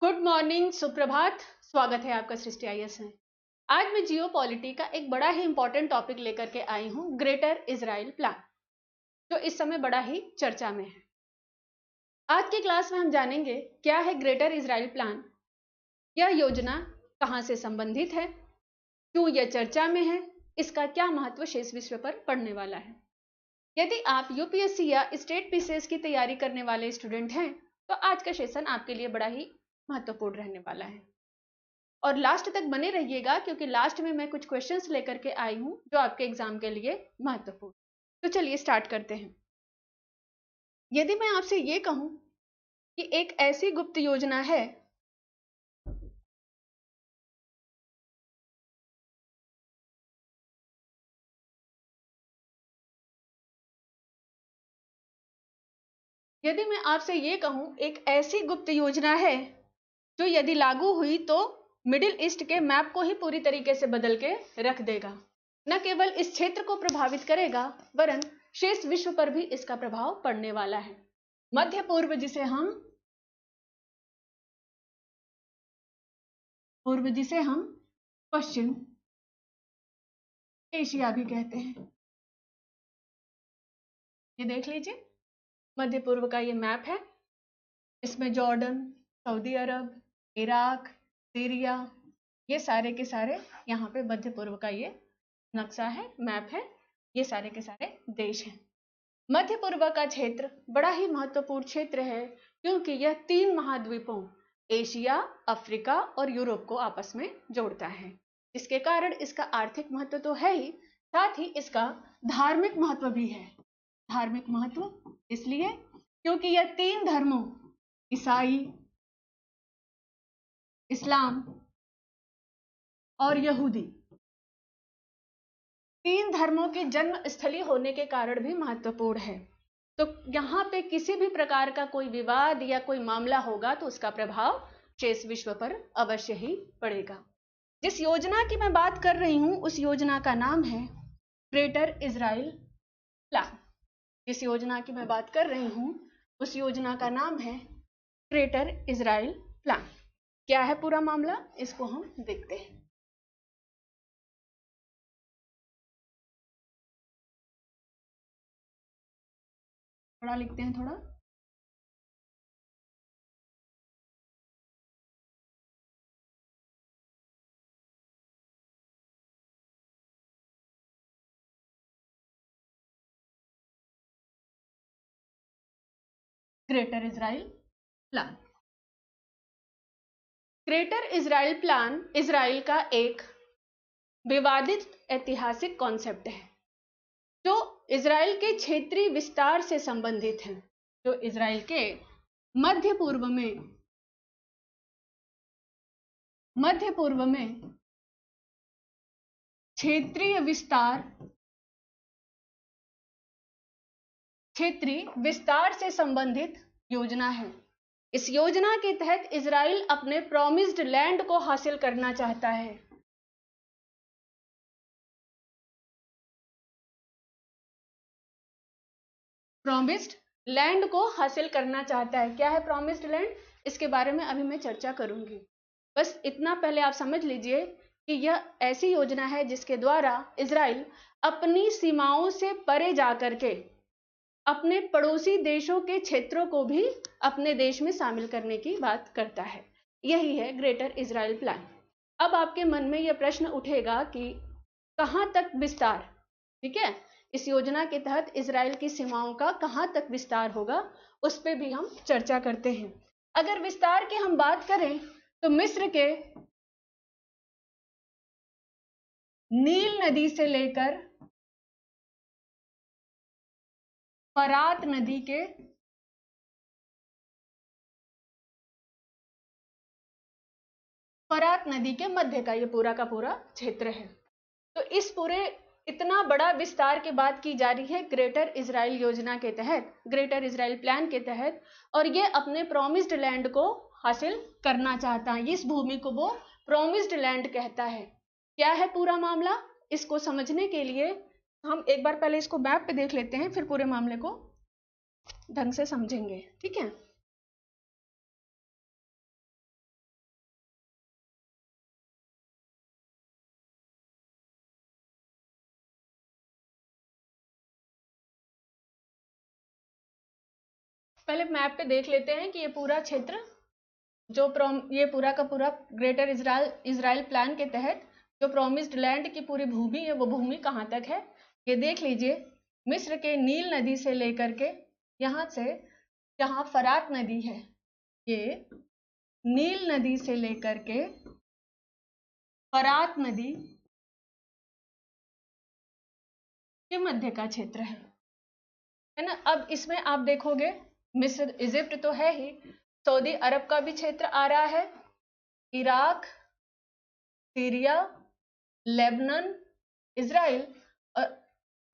Good morning, सुप्रभात। स्वागत है आपका सृष्टि आईएएस में। आज मैं जियो पॉलिटी का एक बड़ा ही इंपॉर्टेंट टॉपिक लेकर के आई हूं, ग्रेटर इजराइल प्लान, जो इस समय बड़ा ही चर्चा में है। आज की क्लास में हम जानेंगे क्या है ग्रेटर इजराइल प्लान, यह योजना कहां से संबंधित है, क्यों यह चर्चा में है, इसका क्या महत्व शेष विश्व पर पड़ने वाला है। यदि आप यूपीएससी या स्टेट पीसीएस की तैयारी करने वाले स्टूडेंट हैं तो आज का सेशन आपके लिए बड़ा ही महत्वपूर्ण रहने वाला है और लास्ट तक बने रहिएगा, क्योंकि लास्ट में मैं कुछ क्वेश्चंस लेकर के आई हूं जो आपके एग्जाम के लिए महत्वपूर्ण। तो चलिए स्टार्ट करते हैं। यदि मैं आपसे ये कहूं कि एक ऐसी गुप्त योजना है यदि मैं आपसे ये कहूं एक ऐसी गुप्त योजना है जो यदि लागू हुई तो मिडिल ईस्ट के मैप को ही पूरी तरीके से बदल के रख देगा, न केवल इस क्षेत्र को प्रभावित करेगा वरन शेष विश्व पर भी इसका प्रभाव पड़ने वाला है। मध्य पूर्व जिसे हम पश्चिम एशिया भी कहते हैं। ये देख लीजिए, मध्य पूर्व का ये मैप है। इसमें जॉर्डन, सऊदी अरब, इराक, सीरिया, ये सारे के सारे यहाँ पे मध्य पूर्व का ये नक्शा है, मैप है। ये सारे के सारे देश हैं। मध्य पूर्व का क्षेत्र बड़ा ही महत्वपूर्ण क्षेत्र है, क्योंकि यह 3 महाद्वीपों एशिया, अफ्रीका और यूरोप को आपस में जोड़ता है। इसके कारण इसका आर्थिक महत्व तो है ही, साथ ही इसका धार्मिक महत्व भी है। धार्मिक महत्व इसलिए क्योंकि यह 3 धर्मों ईसाई, इस्लाम और यहूदी, 3 धर्मों की जन्म स्थली होने के कारण भी महत्वपूर्ण है। तो यहाँ पे किसी भी प्रकार का कोई विवाद या कोई मामला होगा तो उसका प्रभाव शेष विश्व पर अवश्य ही पड़ेगा। जिस योजना की मैं बात कर रही हूं उस योजना का नाम है ग्रेटर इजराइल प्लान। जिस योजना की मैं बात कर रही हूं उस योजना का नाम है ग्रेटर इजराइल प्लान। क्या है पूरा मामला, इसको हम देखते हैं। बड़ा लिखते हैं थोड़ा। Greater Israel plan. Greater Israel plan Israel का एक विवादित ऐतिहासिक कॉन्सेप्ट है जो इजराइल के क्षेत्रीय विस्तार से संबंधित है। जो इजराइल के मध्य पूर्व में क्षेत्रीय विस्तार से संबंधित योजना है। इस योजना के तहत इजराइल अपने प्रॉमिस्ड लैंड को हासिल करना चाहता है। प्रॉमिस्ड लैंड को हासिल करना चाहता है। क्या है प्रॉमिस्ड लैंड, इसके बारे में अभी मैं चर्चा करूंगी। बस इतना पहले आप समझ लीजिए कि यह ऐसी योजना है जिसके द्वारा इजराइल अपनी सीमाओं से परे जाकर के अपने पड़ोसी देशों के क्षेत्रों को भी अपने देश में शामिल करने की बात करता है। यही है ग्रेटर इजराइल प्लान। अब आपके मन में यह प्रश्न उठेगा कि कहां तक विस्तार, ठीक है, इस योजना के तहत इजराइल की सीमाओं का कहां तक विस्तार होगा, उस पर भी हम चर्चा करते हैं। अगर विस्तार की हम बात करें तो मिस्र के नील नदी से लेकर फरात नदी के मध्य का ये पूरा का पूरा क्षेत्र है। तो इस पूरे इतना बड़ा विस्तार की बात की जा रही है ग्रेटर इजराइल योजना के तहत, ग्रेटर इजराइल प्लान के तहत, और ये अपने प्रॉमिस्ड लैंड को हासिल करना चाहता है। इस भूमि को वो प्रॉमिस्ड लैंड कहता है। क्या है पूरा मामला, इसको समझने के लिए हम एक बार पहले इसको मैप पे देख लेते हैं, फिर पूरे मामले को ढंग से समझेंगे, ठीक है। पहले मैप पे देख लेते हैं कि ये पूरा क्षेत्र जो ये पूरा का पूरा ग्रेटर इजराइल प्लान के तहत जो प्रॉमिस्ड लैंड की पूरी भूमि है वो भूमि कहाँ तक है। ये देख लीजिए, मिस्र के नील नदी से लेकर के यहाँ से जहाँ फरात नदी है, ये नील नदी से लेकर के फरात नदी के मध्य का क्षेत्र है ना। अब इसमें आप देखोगे मिस्र इजिप्ट तो है ही, सऊदी अरब का भी क्षेत्र आ रहा है, इराक, सीरिया, लेबनान, इजराइल, और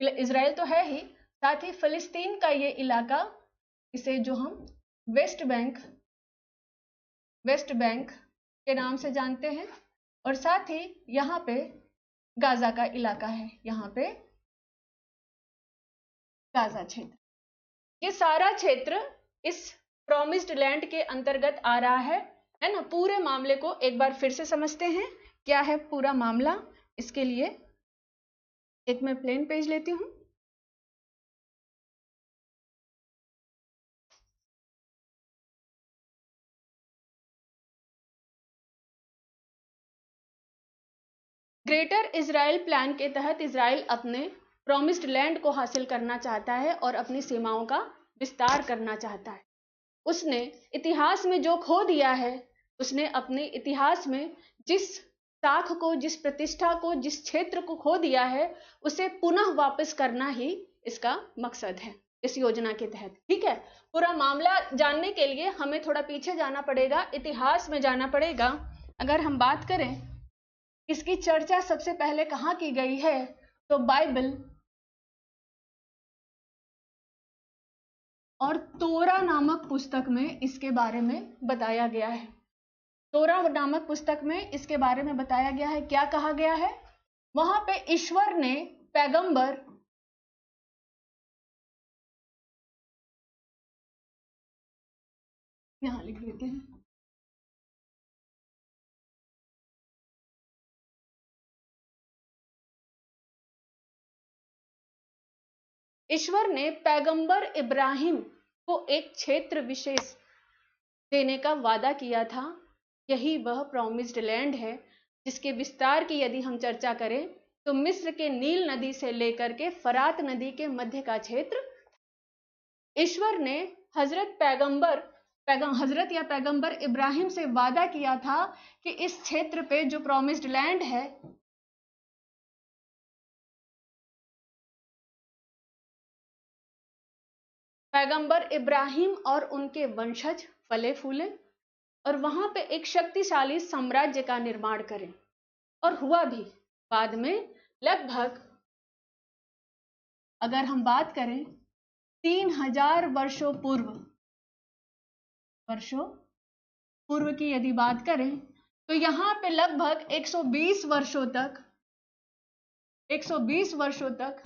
इजराइल तो है ही, साथ ही फिलिस्तीन का ये इलाका, इसे जो हम वेस्ट बैंक के नाम से जानते हैं, और साथ ही यहाँ पे गाजा का इलाका है, यहाँ पे गाजा क्षेत्र। ये सारा क्षेत्र इस प्रॉमिस्ड लैंड के अंतर्गत आ रहा है ना। पूरे मामले को एक बार फिर से समझते हैं, क्या है पूरा मामला। इसके लिए एक मैं प्लेन पेज लेती हूँ। ग्रेटर इजराइल प्लान के तहत इजराइल अपने प्रॉमिस्ड लैंड को हासिल करना चाहता है और अपनी सीमाओं का विस्तार करना चाहता है। उसने इतिहास में जो खो दिया है, उसने अपने इतिहास में जिस साख को, जिस प्रतिष्ठा को, जिस क्षेत्र को खो दिया है, उसे पुनः वापस करना ही इसका मकसद है इस योजना के तहत। ठीक है, पूरा मामला जानने के लिए हमें थोड़ा पीछे जाना पड़ेगा, इतिहास में जाना पड़ेगा। अगर हम बात करें इसकी चर्चा सबसे पहले कहाँ की गई है, तो बाइबल और तोरा नामक पुस्तक में इसके बारे में बताया गया है। तोरा नामक पुस्तक में इसके बारे में बताया गया है। क्या कहा गया है वहां पे? ईश्वर ने पैगंबर यहां लिख देते हैं, ईश्वर ने पैगंबर इब्राहिम को एक क्षेत्र विशेष देने का वादा किया था। यही वह प्रॉमिस्ड लैंड है जिसके विस्तार की यदि हम चर्चा करें तो मिस्र के नील नदी से लेकर के फरात नदी के मध्य का क्षेत्र। ईश्वर ने हजरत या पैगंबर इब्राहिम से वादा किया था कि इस क्षेत्र पे जो प्रॉमिस्ड लैंड है, पैगंबर इब्राहिम और उनके वंशज फले फूले और वहां पे एक शक्तिशाली साम्राज्य का निर्माण करें। और हुआ भी। बाद में लगभग अगर हम बात करें 3000 वर्षों पूर्व की यदि बात करें तो यहाँ पे लगभग 120 वर्षों तक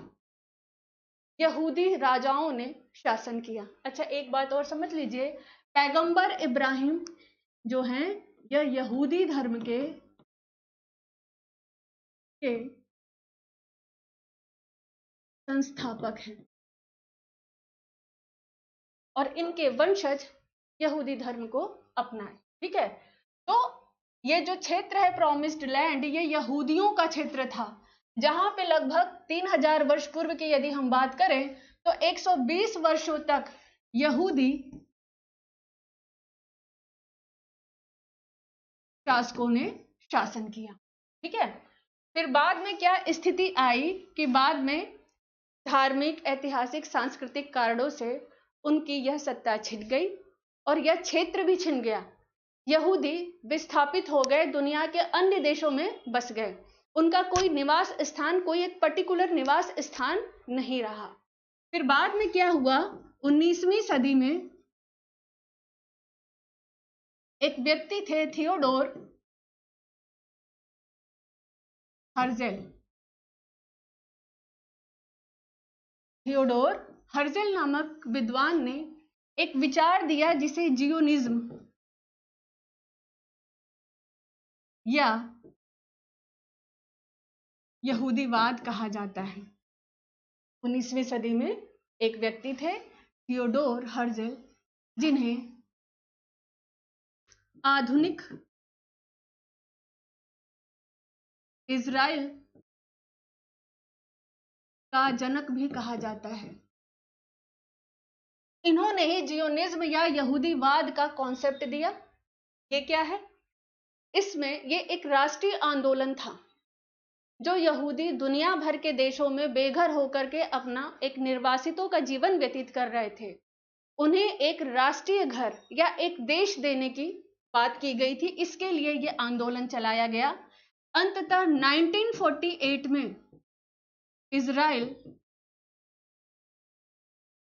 यहूदी राजाओं ने शासन किया। अच्छा, एक बात और समझ लीजिए, पैगंबर इब्राहिम जो हैं यह यहूदी धर्म के संस्थापक हैं और इनके वंशज यहूदी धर्म को अपनाए। ठीक है, तो ये जो क्षेत्र है प्रॉमिस्ड लैंड, ये यहूदियों का क्षेत्र था, जहां पे लगभग 3000 वर्ष पूर्व की यदि हम बात करें तो 120 वर्षों तक यहूदी शासकों ने शासन किया। ठीक है, फिर बाद में क्या स्थिति आई कि बाद में धार्मिक, ऐतिहासिक, सांस्कृतिक कारणों से उनकी यह सत्ता छिन गई और यह क्षेत्र भी छिन गया। यहूदी विस्थापित हो गए, दुनिया के अन्य देशों में बस गए। उनका कोई निवास स्थान, कोई एक पर्टिकुलर निवास स्थान नहीं रहा। फिर बाद में क्या हुआ, 19वीं सदी में एक व्यक्ति थे थियोडोर हर्जेल नामक विद्वान ने एक विचार दिया जिसे जियोनिज्म या यहूदीवाद कहा जाता है। 19वीं सदी में एक व्यक्ति थे थियोडोर हर्जेल, जिन्हें आधुनिक इजराइल का जनक भी कहा जाता है। इन्होंने ही जियोनिज्म या यहूदीवाद का कॉन्सेप्ट दिया। ये क्या है? इसमें ये एक राष्ट्रीय आंदोलन था जो यहूदी दुनिया भर के देशों में बेघर होकर के अपना एक निर्वासितों का जीवन व्यतीत कर रहे थे। उन्हें एक राष्ट्रीय घर या एक देश देने की बात की गई थी। इसके लिए ये आंदोलन चलाया गया। अंततः 1948 में इजराइल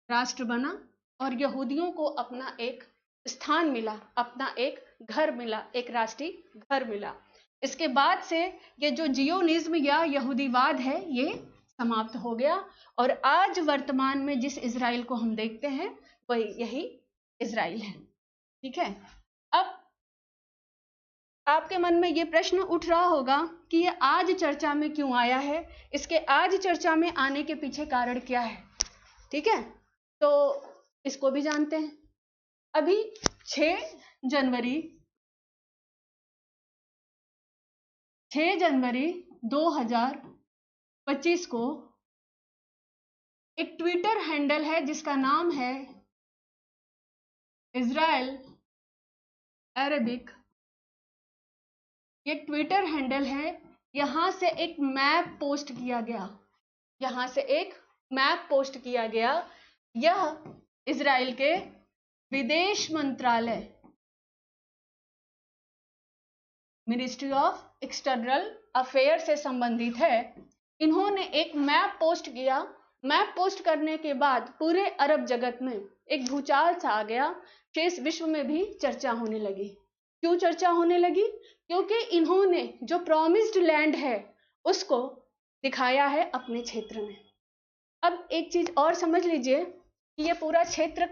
राष्ट्र बना और यहूदियों को अपना एक स्थान मिला, अपना एक घर मिला, एक राष्ट्रीय घर मिला। इसके बाद से ये जो जियोनिज्म या यहूदीवाद है ये समाप्त हो गया और आज वर्तमान में जिस इजराइल को हम देखते हैं वही यही इजराइल है। ठीक है। अब आपके मन में ये प्रश्न उठ रहा होगा कि ये आज चर्चा में क्यों आया है, इसके आज चर्चा में आने के पीछे कारण क्या है। ठीक है, तो इसको भी जानते हैं। अभी 6 जनवरी 2025 को एक ट्विटर हैंडल है जिसका नाम है इजराइल अरबिक। ये ट्विटर हैंडल है। यहां से एक मैप पोस्ट किया गया, यहां से एक मैप पोस्ट किया गया। यह इजराइल के विदेश मंत्रालय, मिनिस्ट्री ऑफ एक्सटर्नल अफेयर से संबंधित है। इन्होंने एक मैप पोस्ट किया। मैप पोस्ट करने के बाद पूरे अरब जगत में एक भूचाल सा आ गया। शेष विश्व में भी चर्चा होने लगी। क्यों चर्चा होने लगी? क्योंकि इन्होंने जो प्रॉमिस्ड लैंड है उसको दिखाया है अपने क्षेत्र में। अब एक चीज और समझ लीजिए कि ये पूरा क्षेत्र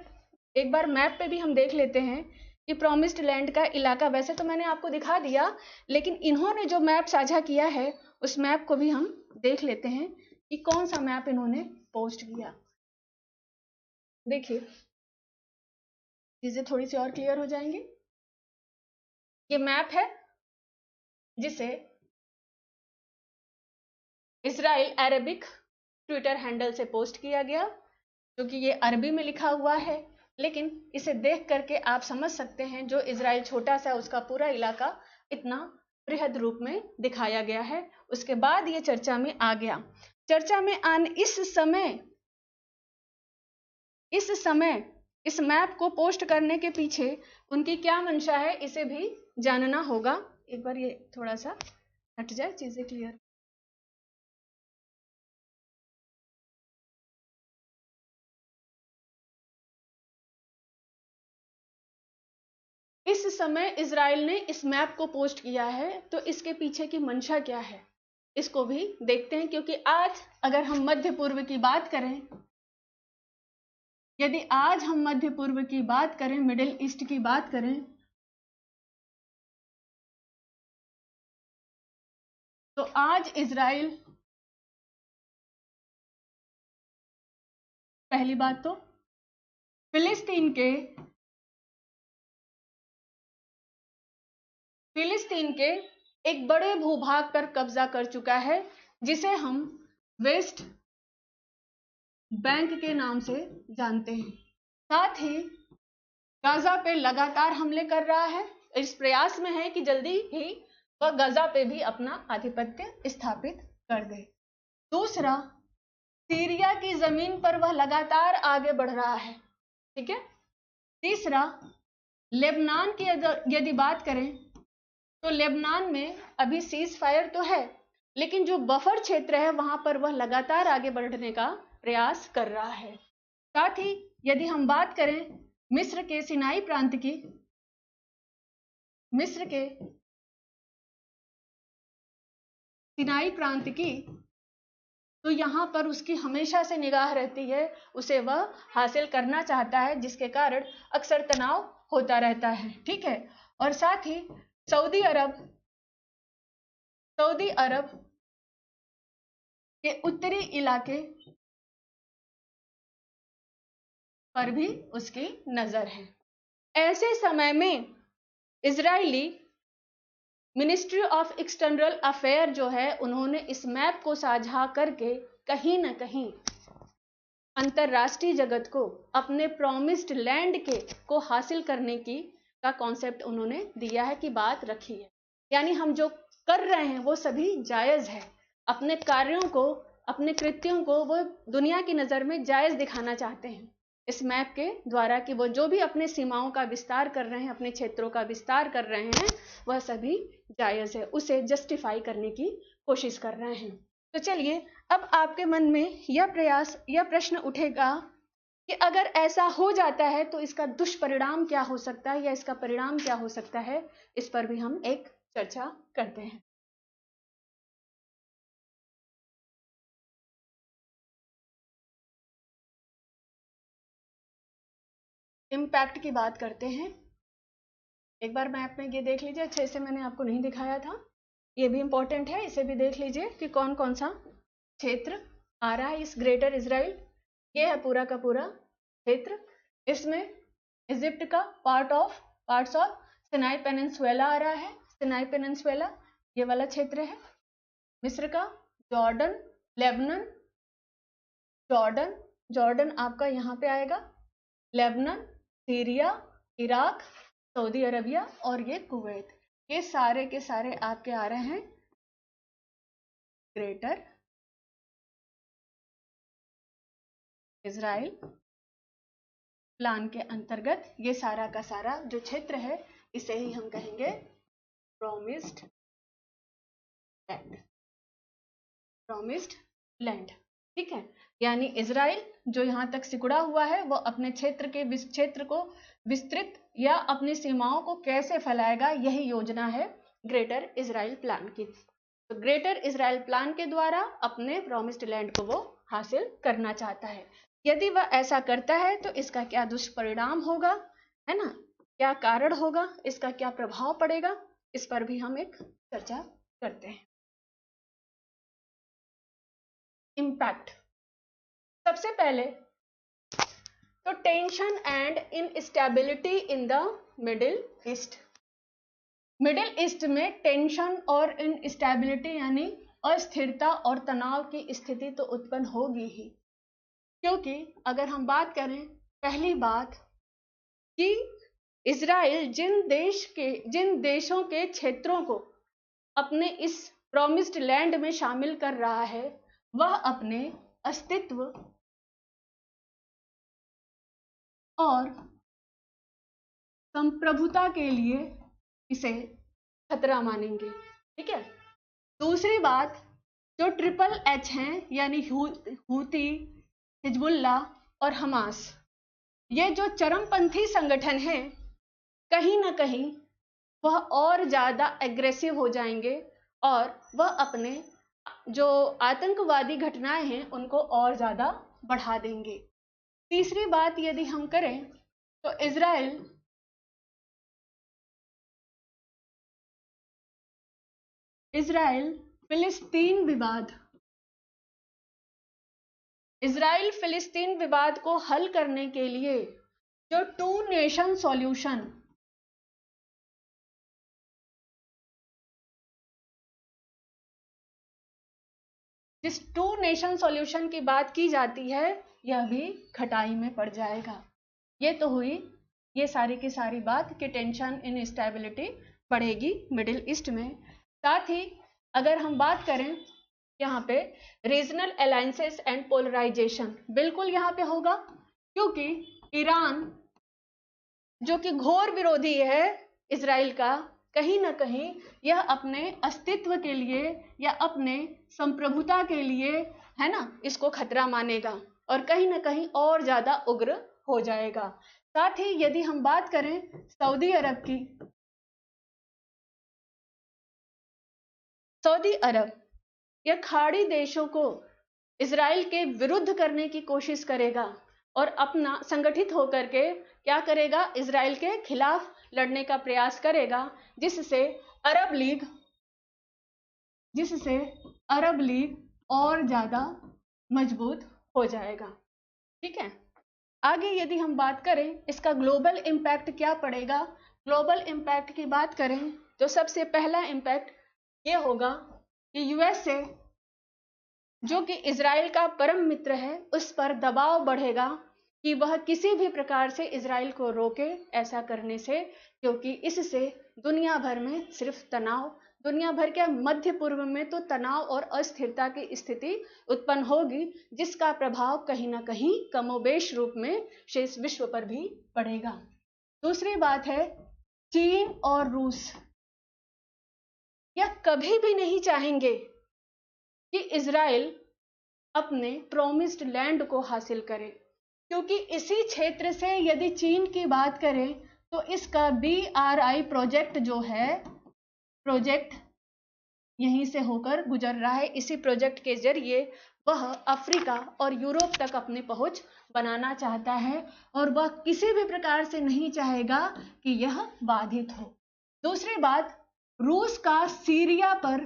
एक बार मैप पे भी हम देख लेते हैं कि प्रॉमिस्ड लैंड का इलाका वैसे तो मैंने आपको दिखा दिया, लेकिन इन्होंने जो मैप साझा किया है उस मैप को भी हम देख लेते हैं कि कौन सा मैप इन्होंने पोस्ट किया। देखिए, चीजें थोड़ी सी और क्लियर हो जाएंगी। ये मैप है जिसे इजराइल अरबिक ट्विटर हैंडल से पोस्ट किया गया, क्योंकि ये अरबी में लिखा हुआ है, लेकिन इसे देख करके आप समझ सकते हैं जो इजराइल छोटा सा उसका पूरा इलाका इतना बृहद रूप में दिखाया गया है। उसके बाद ये चर्चा में आ गया। चर्चा में आने इस समय इस मैप को पोस्ट करने के पीछे उनकी क्या मंशा है इसे भी जानना होगा। एक बार ये थोड़ा सा हट जाए, चीजें क्लियर। इस समय इजराइल ने इस मैप को पोस्ट किया है, तो इसके पीछे की मंशा क्या है इसको भी देखते हैं। क्योंकि आज अगर हम मध्य पूर्व की बात करें, यदि आज हम मध्य पूर्व की बात करें, मिडिल ईस्ट की बात करें, तो आज इजराइल, पहली बात तो फिलिस्तीन के एक बड़े भूभाग पर कब्जा कर चुका है, जिसे हम वेस्ट बैंक के नाम से जानते हैं। साथ ही गाजा पे लगातार हमले कर रहा है। इस प्रयास में है कि जल्दी ही वह गाजा पे भी अपना आधिपत्य स्थापित कर दे। दूसरा, सीरिया की जमीन पर वह लगातार आगे बढ़ रहा है। ठीक है। तीसरा, लेबनान की यदि बात करें तो लेबनान में अभी सीज फायर तो है, लेकिन जो बफर क्षेत्र है वहां पर वह लगातार आगे बढ़ने का प्रयास कर रहा है। साथ ही यदि हम बात करें मिस्र के सिनाई प्रांत की, तो यहां पर उसकी हमेशा से निगाह रहती है, उसे वह हासिल करना चाहता है, जिसके कारण अक्सर तनाव होता रहता है। ठीक है। और साथ ही सऊदी अरब के उत्तरी इलाके पर भी उसकी नजर है। ऐसे समय में Israeli ministry of external affair जो है, उन्होंने इस मैप को साझा करके कहीं ना कहीं अंतरराष्ट्रीय जगत को अपने प्रॉमिस्ड लैंड के को हासिल करने की का कॉन्सेप्ट उन्होंने दिया है, कि बात रखी है। यानी हम जो कर रहे हैं वो सभी जायज है, अपने कार्यों को, अपने कृत्यों को वो दुनिया की नजर में जायज दिखाना चाहते हैं इस मैप के द्वारा, कि वो जो भी अपने सीमाओं का विस्तार कर रहे हैं, अपने क्षेत्रों का विस्तार कर रहे हैं, वह सभी जायज है, उसे जस्टिफाई करने की कोशिश कर रहे हैं। तो चलिए, अब आपके मन में यह प्रश्न उठेगा कि अगर ऐसा हो जाता है तो इसका दुष्परिणाम क्या हो सकता है, या इसका परिणाम क्या हो सकता है, इस पर भी हम एक चर्चा करते हैं। इम्पैक्ट की बात करते हैं। एक बार मैप में ये देख लीजिए, अच्छे से मैंने आपको नहीं दिखाया था, ये भी इंपॉर्टेंट है, इसे भी देख लीजिए कि कौन कौन सा क्षेत्र आ रहा है इस ग्रेटर इजराइल। ये है पूरा का पूरा क्षेत्र। इसमें इजिप्ट का पार्ट्स ऑफ सिनाई पेनिनसुला आ रहा है। सिनाई पेनिनसुला ये वाला क्षेत्र है। मिस्र का जॉर्डन, लेबनन, जॉर्डन आपका यहाँ पे आएगा, Lebanon, Syria, Iraq, Saudi Arabia और ये कुवैत, ये सारे के सारे आपके आ रहे हैं ग्रेटर इजराइल प्लान के अंतर्गत। ये सारा का सारा जो क्षेत्र है, इसे ही हम कहेंगे प्रॉमिस्ड लैंड। प्रॉमिस्ड लैंड, ठीक है। यानी इजराइल जो यहाँ तक सिकुड़ा हुआ है, वो अपने क्षेत्र को विस्तृत या अपनी सीमाओं को कैसे फैलाएगा, यही योजना है ग्रेटर इजराइल प्लान की। तो ग्रेटर इजराइल प्लान के द्वारा अपने प्रॉमिस्ड लैंड को वो हासिल करना चाहता है। यदि वह ऐसा करता है तो इसका क्या दुष्परिणाम होगा, है ना, क्या कारण होगा, इसका क्या प्रभाव पड़ेगा, इस पर भी हम एक चर्चा करते हैं। इम्पैक्ट, सबसे पहले तो tension and instability in the middle east. Middle east में टेंशन और इनस्टेबिलिटी यानी अस्थिरता और तनाव की स्थिति तो उत्पन्न होगी ही, क्योंकि अगर हम बात करें पहली बात कि इजराइल जिन देशों के क्षेत्रों को अपने इस प्रॉमिस्ड लैंड में शामिल कर रहा है, वह अपने अस्तित्व और संप्रभुता के लिए इसे खतरा मानेंगे, ठीक है। दूसरी बात, जो ट्रिपल एच हैं यानी हूती, हिजबुल्ला और हमास, ये जो चरमपंथी संगठन हैं, कहीं ना कहीं वह और ज्यादा एग्रेसिव हो जाएंगे और वह अपने जो आतंकवादी घटनाएं हैं उनको और ज्यादा बढ़ा देंगे। तीसरी बात यदि हम करें तो इजराइल फिलिस्तीन विवाद को हल करने के लिए जो टू नेशन सॉल्यूशन, जिस टू नेशन सॉल्यूशन की बात की जाती है, यह भी खटाई में पड़ जाएगा। ये तो हुई ये सारी की सारी बात कि टेंशन इनस्टेबिलिटी बढ़ेगी मिडिल ईस्ट में। साथ ही अगर हम बात करें यहाँ पे रीजनल अलायंसेस एंड पोलराइजेशन, बिल्कुल यहाँ पे होगा, क्योंकि ईरान जो कि घोर विरोधी है इजराइल का, कहीं ना कहीं यह अपने अस्तित्व के लिए या अपने संप्रभुता के लिए, है ना, इसको खतरा मानेगा और कहीं ना कहीं और ज्यादा उग्र हो जाएगा। साथ ही यदि हम बात करें सऊदी अरब की, सऊदी अरब यह खाड़ी देशों को इजराइल के विरुद्ध करने की कोशिश करेगा और अपना संगठित होकर के क्या करेगा, इजराइल के खिलाफ लड़ने का प्रयास करेगा, जिससे अरब लीग और ज्यादा मजबूत हो जाएगा, ठीक है। आगे यदि हम बात करें इसका ग्लोबल इम्पैक्ट क्या पड़ेगा, ग्लोबल इम्पैक्ट की बात करें तो सबसे पहला इम्पैक्ट ये होगा कि यूएसए जो कि इजराइल का परम मित्र है उस पर दबाव बढ़ेगा कि वह किसी भी प्रकार से इजराइल को रोके ऐसा करने से, क्योंकि इससे दुनिया भर में सिर्फ तनाव, दुनिया भर के मध्य पूर्व में तो तनाव और अस्थिरता की स्थिति उत्पन्न होगी, जिसका प्रभाव कहीं ना कहीं कमोबेश रूप में शेष विश्व पर भी पड़ेगा। दूसरी बात है, चीन और रूस यह कभी भी नहीं चाहेंगे कि इजराइल अपने प्रोमिस्ड लैंड को हासिल करे, क्योंकि इसी क्षेत्र से यदि चीन की बात करें तो इसका BRI प्रोजेक्ट जो है, प्रोजेक्ट यहीं से होकर गुजर रहा है। इसी प्रोजेक्ट के जरिए वह अफ्रीका और यूरोप तक अपनी पहुंच बनाना चाहता है और वह किसी भी प्रकार से नहीं चाहेगा कि यह बाधित हो। दूसरी बात, रूस का सीरिया पर,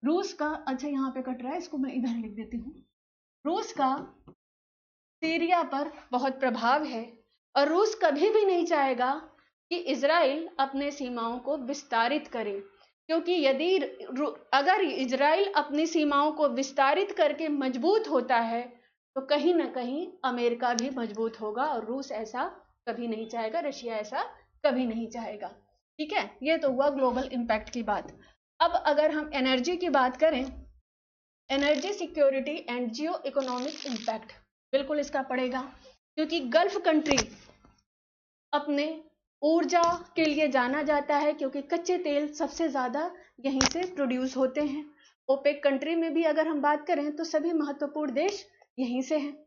रूस का, अच्छा यहाँ पे कट रहा है, इसको मैं इधर लिख देती हूँ। रूस का सीरिया पर बहुत प्रभाव है और रूस कभी भी नहीं चाहेगा कि इजराइल अपने सीमाओं को विस्तारित करे, क्योंकि यदि अगर इजराइल अपनी सीमाओं को विस्तारित करके मजबूत होता है तो कहीं ना कहीं अमेरिका भी मजबूत होगा और रूस ऐसा कभी नहीं चाहेगा, रशिया ऐसा कभी नहीं चाहेगा। ठीक है, ये तो हुआ ग्लोबल इम्पैक्ट की बात। अब अगर हम एनर्जी की बात करें, energy security and Jio economic impact बिल्कुल इसका पड़ेगा, क्योंकि गल्फ कंट्री अपने ऊर्जा के लिए जाना जाता है, क्योंकि कच्चे तेल सबसे ज़्यादा यहीं से प्रोड्यूस होते हैं। ओपेक कंट्री में भी अगर हम बात करें तो सभी महत्वपूर्ण देश यहीं से हैं,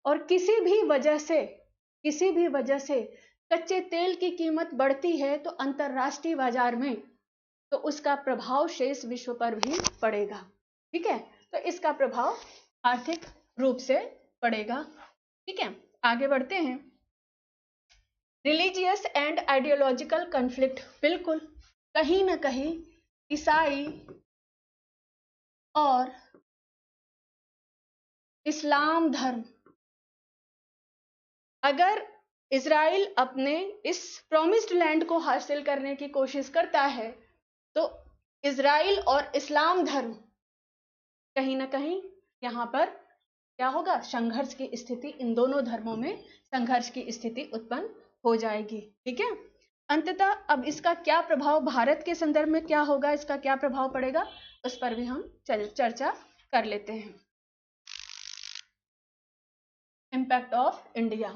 और किसी भी वजह से कच्चे तेल की कीमत बढ़ती है तो अंतरराष्ट्रीय बाजार में तो उसका प्रभाव शेष विश्व पर भी पड़ेगा। ठीक है, तो इसका प्रभाव आर्थिक रूप से पड़ेगा। ठीक है, आगे बढ़ते हैं। रिलीजियस एंड आइडियोलॉजिकल कन्फ्लिक्ट, बिल्कुल कहीं ना कहीं ईसाई और इस्लाम धर्म, अगर इजराइल अपने इस प्रोमिस्ड लैंड को हासिल करने की कोशिश करता है तो इजराइल और इस्लाम धर्म कहीं ना कहीं यहाँ पर क्या होगा, संघर्ष की स्थिति, इन दोनों धर्मों में संघर्ष की स्थिति उत्पन्न हो जाएगी। ठीक है, अंततः अब इसका क्या प्रभाव भारत के संदर्भ में क्या होगा, इसका क्या प्रभाव पड़ेगा, उस पर भी हम चर्चा कर लेते हैं। इम्पैक्ट ऑफ इंडिया,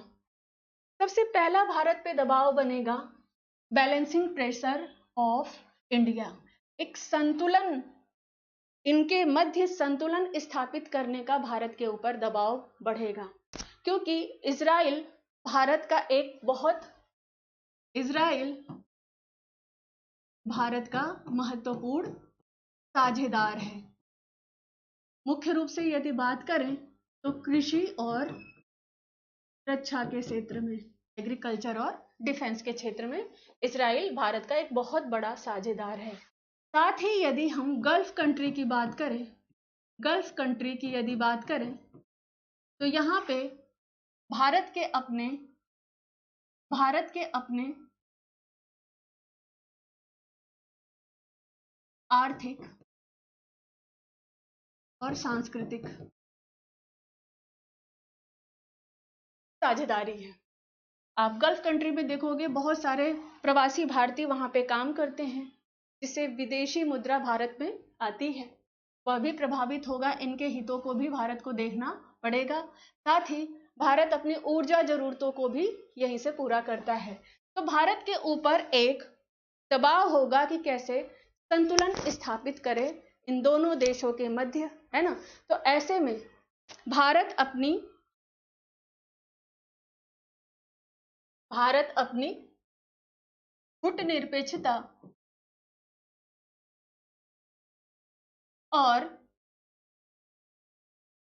सबसे पहला भारत पे दबाव बनेगा बैलेंसिंग प्रेशर ऑफ इंडिया, एक संतुलन, इनके मध्य संतुलन स्थापित करने का भारत के ऊपर दबाव बढ़ेगा, क्योंकि इजराइल भारत का एक बहुत, इजराइल भारत का महत्वपूर्ण साझेदार है। मुख्य रूप से यदि बात करें तो कृषि और रक्षा के क्षेत्र में, एग्रीकल्चर और डिफेंस के क्षेत्र में इजराइल भारत का एक बहुत बड़ा साझेदार है। साथ ही यदि हम गल्फ कंट्री की बात करें, गल्फ कंट्री की यदि बात करें तो यहाँ पे भारत के अपने आर्थिक और सांस्कृतिक साझेदारी है। आप गल्फ कंट्री में देखोगे बहुत सारे प्रवासी भारतीय वहां पे काम करते हैं, जिससे विदेशी मुद्रा भारत में आती है, वह भी प्रभावित होगा, इनके हितों को भी भारत को देखना पड़ेगा। साथ ही भारत अपनी ऊर्जा जरूरतों को भी यहीं से पूरा करता है, तो भारत के ऊपर एक दबाव होगा कि कैसे संतुलन स्थापित करे इन दोनों देशों के मध्य, है ना। तो ऐसे में भारत अपनी गुटनिरपेक्षता और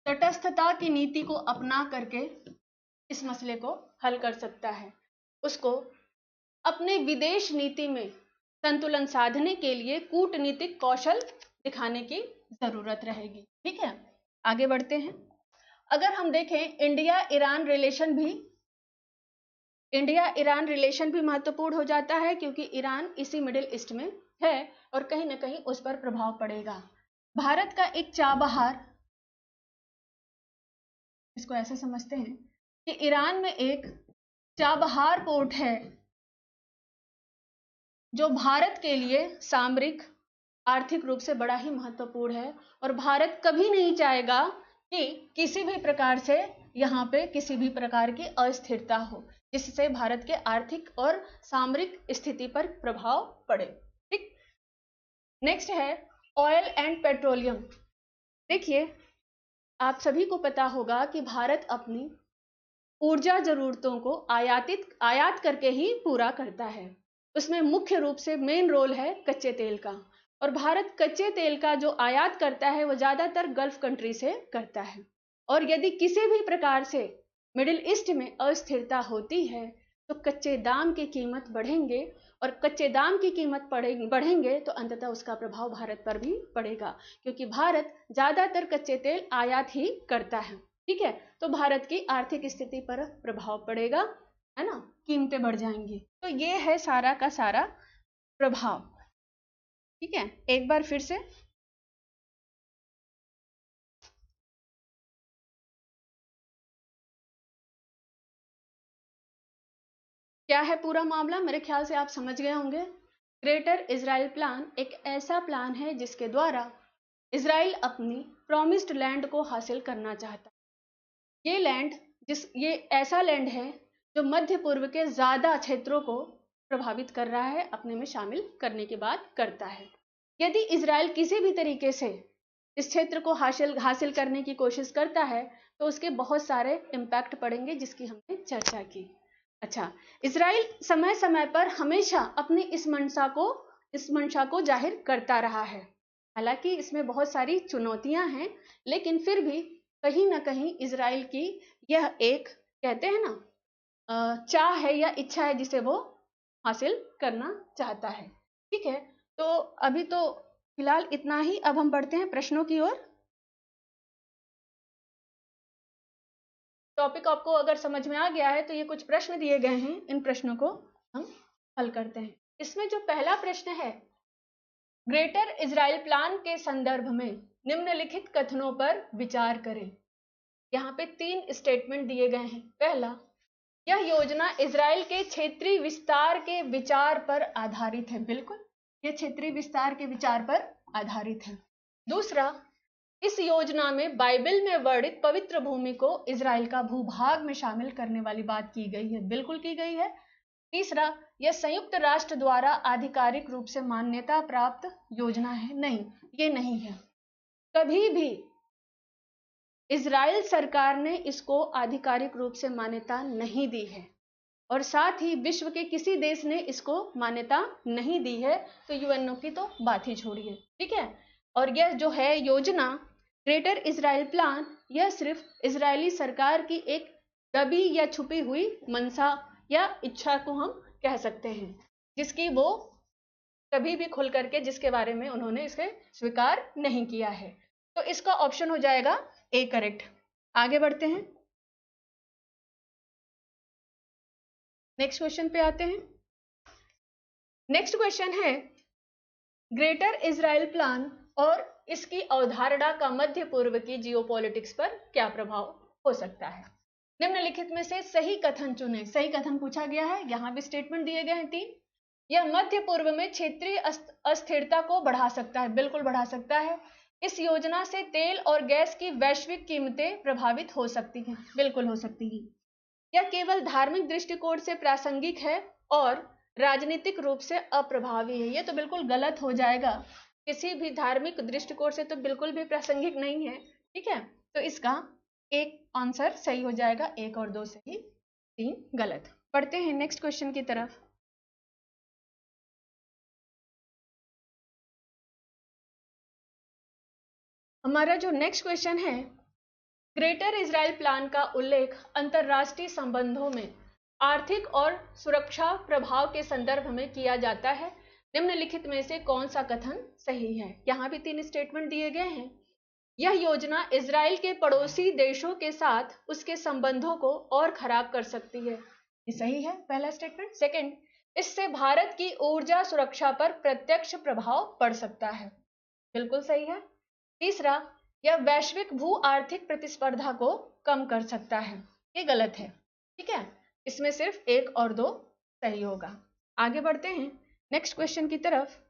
तटस्थता की नीति को अपना करके इस मसले को हल कर सकता है। उसको अपने विदेश नीति में संतुलन साधने के लिए कूटनीतिक कौशल दिखाने की जरूरत रहेगी। ठीक है, आगे बढ़ते हैं। अगर हम देखें इंडिया ईरान रिलेशन भी महत्वपूर्ण हो जाता है, क्योंकि ईरान इसी मिडिल ईस्ट में है और कहीं ना कहीं उस पर प्रभाव पड़ेगा। भारत का एक चाबहार, इसको ऐसे समझते हैं कि ईरान में एक चाबहार पोर्ट है जो भारत के लिए सामरिक आर्थिक रूप से बड़ा ही महत्वपूर्ण है, और भारत कभी नहीं चाहेगा कि किसी भी प्रकार से यहाँ पे किसी भी प्रकार की अस्थिरता हो, जिससे भारत के आर्थिक और सामरिक स्थिति पर प्रभाव पड़े। ठीक, नेक्स्ट है ऑयल एंड पेट्रोलियम। देखिए, आप सभी को पता होगा कि भारत अपनी ऊर्जा जरूरतों को आयात करके ही पूरा करता है। उसमें मुख्य रूप से मेन रोल है कच्चे तेल का, और भारत कच्चे तेल का जो आयात करता है वो ज्यादातर गल्फ कंट्री से करता है। और यदि किसी भी प्रकार से मिडिल ईस्ट में अस्थिरता होती है तो कच्चे दाम की कीमत बढ़ेंगे, और कच्चे दाम की कीमत बढ़ेंगे तो अंततः उसका प्रभाव भारत पर भी पड़ेगा, क्योंकि भारत ज्यादातर कच्चे तेल आयात ही करता है। ठीक है, तो भारत की आर्थिक स्थिति पर प्रभाव पड़ेगा, है ना, कीमतें बढ़ जाएंगी। तो ये है सारा का सारा प्रभाव। ठीक है, एक बार फिर से क्या है पूरा मामला, मेरे ख्याल से आप समझ गए होंगे। ग्रेटर इजराइल प्लान एक ऐसा प्लान है जिसके द्वारा इजराइल अपनी प्रॉमिस्ड लैंड को हासिल करना चाहता है। ये ऐसा लैंड है जो मध्य पूर्व के ज्यादा क्षेत्रों को प्रभावित कर रहा है, अपने में शामिल करने की बात करता है। यदि इजराइल किसी भी तरीके से इस क्षेत्र को हासिल करने की कोशिश करता है तो उसके बहुत सारे इम्पैक्ट पड़ेंगे, जिसकी हमने चर्चा की। अच्छा, इजराइल समय समय पर हमेशा अपनी इस मंशा को जाहिर करता रहा है। हालांकि इसमें बहुत सारी चुनौतियां हैं, लेकिन फिर भी कहीं ना कहीं इजराइल की यह एक, कहते हैं ना, चाह है या इच्छा है जिसे वो हासिल करना चाहता है। ठीक है, तो अभी तो फिलहाल इतना ही। अब हम बढ़ते हैं प्रश्नों की ओर। टॉपिक आपको अगर समझ में आ गया है तो ये कुछ प्रश्न दिए गए हैं, इन प्रश्नों को हम हल करते हैं। इसमें जो पहला प्रश्न है, ग्रेटर इजराइल प्लान के संदर्भ में निम्नलिखित कथनों पर विचार करें। यहाँ पे 3 स्टेटमेंट दिए गए हैं। पहला, यह योजना इजराइल के क्षेत्रीय विस्तार के विचार पर आधारित है। बिल्कुल, ये क्षेत्रीय विस्तार के विचार पर आधारित है। दूसरा, इस योजना में बाइबल में वर्णित पवित्र भूमि को इजराइल का भूभाग में शामिल करने वाली बात की गई है। बिल्कुल की गई है। तीसरा, यह संयुक्त राष्ट्र द्वारा आधिकारिक रूप से मान्यता प्राप्त योजना है। नहीं, ये नहीं है। कभी भी इजराइल सरकार ने इसको आधिकारिक रूप से मान्यता नहीं दी है, और साथ ही विश्व के किसी देश ने इसको मान्यता नहीं दी है, तो यूएनओ की तो बात ही छोड़िए। ठीक है, और यह जो है योजना ग्रेटर इजराइल प्लान, यह सिर्फ इजरायली सरकार की एक दबी या छुपी हुई मंशा या इच्छा को हम कह सकते हैं, जिसकी वो कभी भी खुल करके जिसके बारे में उन्होंने इसे स्वीकार नहीं किया है। तो इसका ऑप्शन हो जाएगा ए करेक्ट। आगे बढ़ते हैं, नेक्स्ट क्वेश्चन पे आते हैं। नेक्स्ट क्वेश्चन है, ग्रेटर इजराइल प्लान और इसकी अवधारणा का मध्य पूर्व की जियोपॉलिटिक्स पर क्या प्रभाव हो सकता है। निम्नलिखित में से सही कथन चुनें। सही कथन पूछा गया है, यहाँ भी स्टेटमेंट दिए गए हैं 3। यह मध्य पूर्व में क्षेत्रीय अस्थिरता को बढ़ा सकता है। बिल्कुल बढ़ा सकता है। इस योजना से तेल और गैस की वैश्विक कीमतें प्रभावित हो सकती हैं। बिल्कुल हो सकती हैं। यह केवल धार्मिक दृष्टिकोण से प्रासंगिक है और राजनीतिक रूप से अप्रभावी है। ये तो बिल्कुल गलत हो जाएगा, किसी भी धार्मिक दृष्टिकोण से तो बिल्कुल भी प्रासंगिक नहीं है। ठीक है, तो इसका एक आंसर सही हो जाएगा, 1 और 2 सही, 3 गलत। पढ़ते हैं नेक्स्ट क्वेश्चन की तरफ। हमारा जो नेक्स्ट क्वेश्चन है, ग्रेटर इजराइल प्लान का उल्लेख अंतरराष्ट्रीय संबंधों में आर्थिक और सुरक्षा प्रभाव के संदर्भ में किया जाता है। निम्नलिखित में से कौन सा कथन सही है। यहाँ भी 3 स्टेटमेंट दिए गए हैं। यह योजना इजराइल के पड़ोसी देशों के साथ उसके संबंधों को और खराब कर सकती है। ये सही है पहला स्टेटमेंट। सेकंड, इससे भारत की ऊर्जा सुरक्षा पर प्रत्यक्ष प्रभाव पड़ सकता है। बिल्कुल सही है। तीसरा, यह वैश्विक भू आर्थिक प्रतिस्पर्धा को कम कर सकता है। ये गलत है। ठीक है, इसमें सिर्फ 1 और 2 सही होगा। आगे बढ़ते हैं नेक्स्ट क्वेश्चन की तरफ।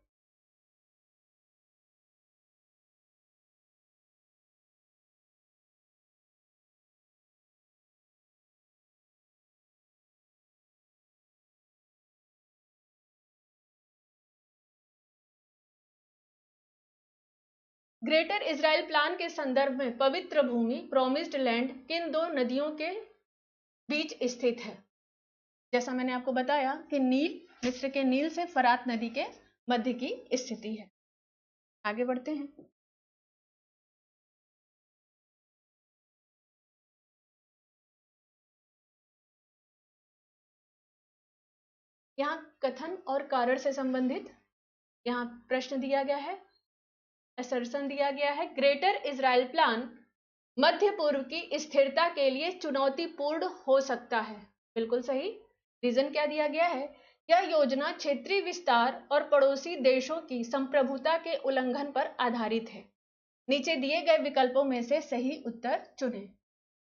ग्रेटर इजराइल प्लान के संदर्भ में पवित्र भूमि प्रोमिस्ड लैंड किन 2 नदियों के बीच स्थित है? जैसा मैंने आपको बताया कि नील, मिस्र के नील से फरात नदी के मध्य की स्थिति है। आगे बढ़ते हैं। यहाँ कथन और कारण से संबंधित यहाँ प्रश्न दिया गया है, असर्शन दिया गया है। ग्रेटर इजराइल प्लान मध्य पूर्व की स्थिरता के लिए चुनौतीपूर्ण हो सकता है। बिल्कुल सही। रीजन क्या दिया गया है? यह योजना क्षेत्रीय विस्तार और पड़ोसी देशों की संप्रभुता के उल्लंघन पर आधारित है। नीचे दिए गए विकल्पों में से सही उत्तर चुनें।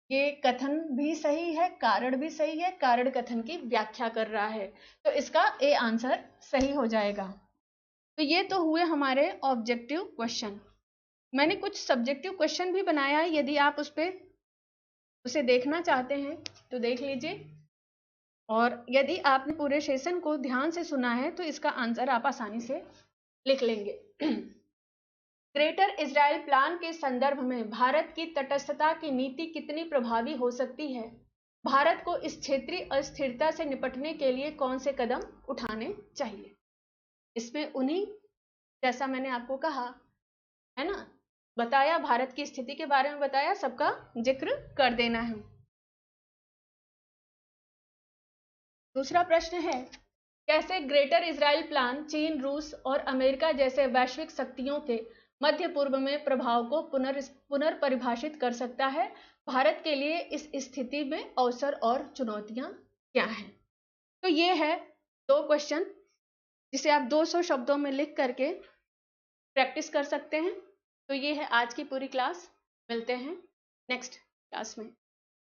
ये कथन भी सही है, कारण भी सही है, कारण कथन की व्याख्या कर रहा है, तो इसका ए आंसर सही हो जाएगा। तो ये तो हुए हमारे ऑब्जेक्टिव क्वेश्चन। मैंने कुछ सब्जेक्टिव क्वेश्चन भी बनाया है, यदि आप उसे देखना चाहते हैं तो देख लीजिए। और यदि आपने पूरे सेशन को ध्यान से सुना है तो इसका आंसर आप आसानी से लिख लेंगे। ग्रेटर इजराइल प्लान के संदर्भ में भारत की तटस्थता की नीति कितनी प्रभावी हो सकती है? भारत को इस क्षेत्रीय अस्थिरता से निपटने के लिए कौन से कदम उठाने चाहिए? इसमें उन्हीं, जैसा मैंने आपको कहा है ना, बताया, भारत की स्थिति के बारे में बताया, सबका जिक्र कर देना है। दूसरा प्रश्न है, कैसे ग्रेटर इजराइल प्लान चीन, रूस और अमेरिका जैसे वैश्विक शक्तियों के मध्य पूर्व में प्रभाव को पुनर्परिभाषित कर सकता है? भारत के लिए इस स्थिति में अवसर और चुनौतियां क्या हैं? तो ये है 2 क्वेश्चन जिसे आप 200 शब्दों में लिख करके प्रैक्टिस कर सकते हैं। तो ये है आज की पूरी क्लास। मिलते हैं नेक्स्ट क्लास में।